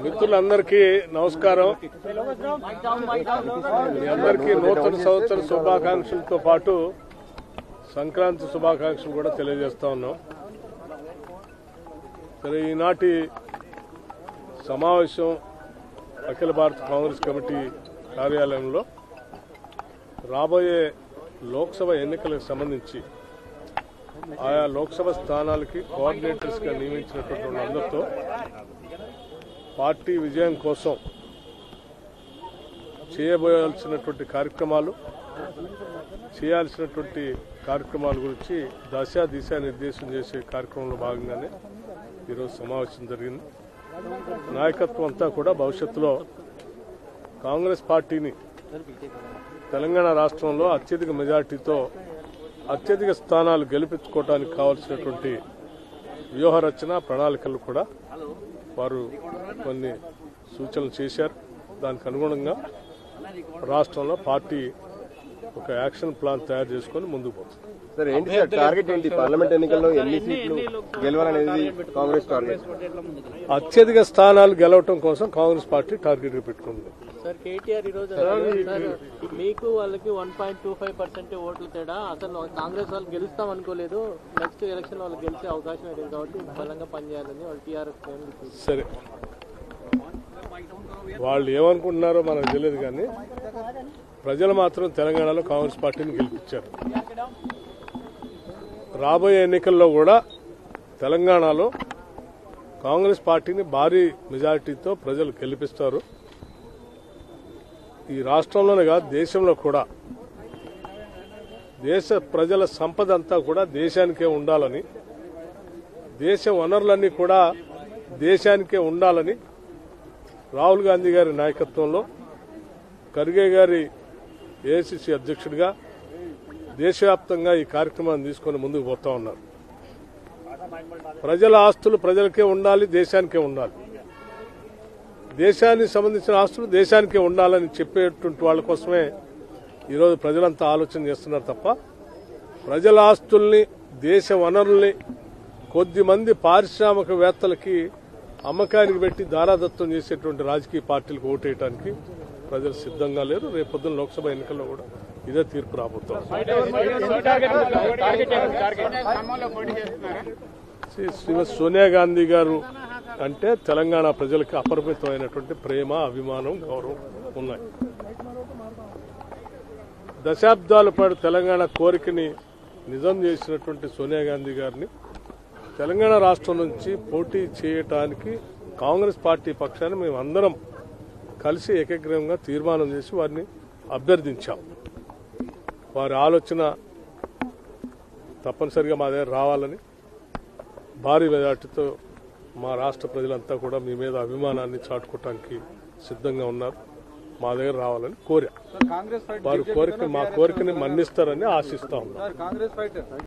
మిత్రులందరికీ నమస్కారం. మీ అందరికీ నూతన సంవత్సర శుభాకాంక్షలతో పాటు సంక్రాంతి శుభాకాంక్షలు కూడా తెలియజేస్తా ఉన్నాం. సరే, ఈనాటి సమావేశం అఖిల భారత కాంగ్రెస్ కమిటీ కార్యాలయంలో రాబోయే లోక్సభ ఎన్నికలకు సంబంధించి ఆయా లోక్సభ స్థానాలకి కోఆర్డినేటర్స్ గా నియమించినటువంటి వాళ్ళందరితో పార్టీ విజయం కోసం చేయబోయాల్సినటువంటి కార్యక్రమాలు, చేయాల్సినటువంటి కార్యక్రమాల గురించి దిశా నిర్దేశం చేసే కార్యక్రమంలో భాగంగానే ఈరోజు సమావేశం జరిగింది. నాయకత్వం అంతా కూడా భవిష్యత్తులో కాంగ్రెస్ పార్టీని తెలంగాణ రాష్ట్రంలో అత్యధిక మెజార్టీతో అత్యధిక స్థానాలు గెలిపించుకోవడానికి కావాల్సినటువంటి వ్యూహ రచన ప్రణాళికలు కూడా వారు కొన్ని సూచనలు చేశారు. దానికి అనుగుణంగా రాష్ట్రంలో పార్టీ ఒక యాక్షన్ ప్లాన్ తయారు చేసుకుని ముందుకు పోతుంది. సార్, ఏంటి సార్ టార్గెట్ ఏంటి? పార్లమెంట్ ఎన్నికల్లో ఎన్ని సీట్లు గెలవాలనేది కాంగ్రెస్ టార్గెట్? అత్యధిక స్థానాలు గెలవటం కోసం కాంగ్రెస్ పార్టీ టార్గెట్ గా పెట్టుకుంది. సార్, కేటీఆర్ ఈ రోజు మీకు వాళ్ళకి 1.25% ఓట్లు తేడా, అసలు కాంగ్రెస్ వాళ్ళు గెలుస్తాం అనుకోలేదు, నెక్స్ట్ ఎలక్షన్ వాళ్ళు గెలిచే అవకాశం లేదు కాబట్టి బలంగా పనిచేయాలని వాళ్ళు టీఆర్ఎస్. సరే, వాళ్ళు ఏమనుకుంటున్నారో మనకు తెలియదు, కానీ ప్రజలు మాత్రం తెలంగాణలో కాంగ్రెస్ పార్టీని గెలిపించారు. రాబోయే ఎన్నికల్లో కూడా తెలంగాణలో కాంగ్రెస్ పార్టీని భారీ మెజారిటీతో ప్రజలు గెలిపిస్తారు. ఈ రాష్ట్రంలోనే కాదు, దేశంలో కూడా దేశ ప్రజల సంపద అంతా కూడా దేశానికే ఉండాలని, దేశ వనరులన్నీ కూడా దేశానికే ఉండాలని రాహుల్ గాంధీ గారి నాయకత్వంలో, ఖర్గే గారి ఏఐసిసి అధ్యక్షుడిగా దేశవ్యాప్తంగా ఈ కార్యక్రమాన్ని తీసుకుని ముందుకు పోతా ఉన్నారు. ప్రజల ఆస్తులు ప్రజలకే ఉండాలి, దేశానికే ఉండాలి, దేశానికి సంబంధించిన ఆస్తులు దేశానికే ఉండాలని చెప్పేటువంటి వాళ్ళ కోసమే ఈరోజు ప్రజలంతా ఆలోచన చేస్తున్నారు తప్ప, ప్రజల ఆస్తుల్ని, దేశ వనరుల్ని కొద్ది మంది పారిశ్రామికవేత్తలకి అమ్మకానికి పెట్టి దారాదత్తం చేసేటువంటి రాజకీయ పార్టీలకు ఓటేయడానికి ప్రజలు సిద్ధంగా లేరు. రేపొద్దున లోక్సభ ఎన్నికల్లో కూడా ఇదే తీర్పు రాబోతోంది. శ్రీమతి సోనియా గాంధీ గారు అంటే తెలంగాణ ప్రజలకు అపరిమితమైనటువంటి ప్రేమ, అభిమానం, గౌరవం ఉన్నాయి. దశాబ్దాల పాటు తెలంగాణ కోరికని నిజం చేసినటువంటి సోనియా గాంధీ గారిని తెలంగాణ రాష్ట్రం నుంచి పోటీ చేయటానికి కాంగ్రెస్ పార్టీ పక్షాన్ని మేమందరం కలిసి ఏకగ్రీవంగా తీర్మానం చేసి వారిని అభ్యర్థించాం. వారి ఆలోచన తప్పనిసరిగా మా దగ్గర రావాలని, భారీ మెజార్టీతో మా రాష్ట్ర ప్రజలంతా కూడా మీ మీద అభిమానాన్ని చాటుకోవటానికి సిద్ధంగా ఉన్నారు. మా దగ్గర రావాలని కోరా. వారి కోరిక, మా కోరికని మన్నిస్తారని ఆశిస్తా ఉన్నారు.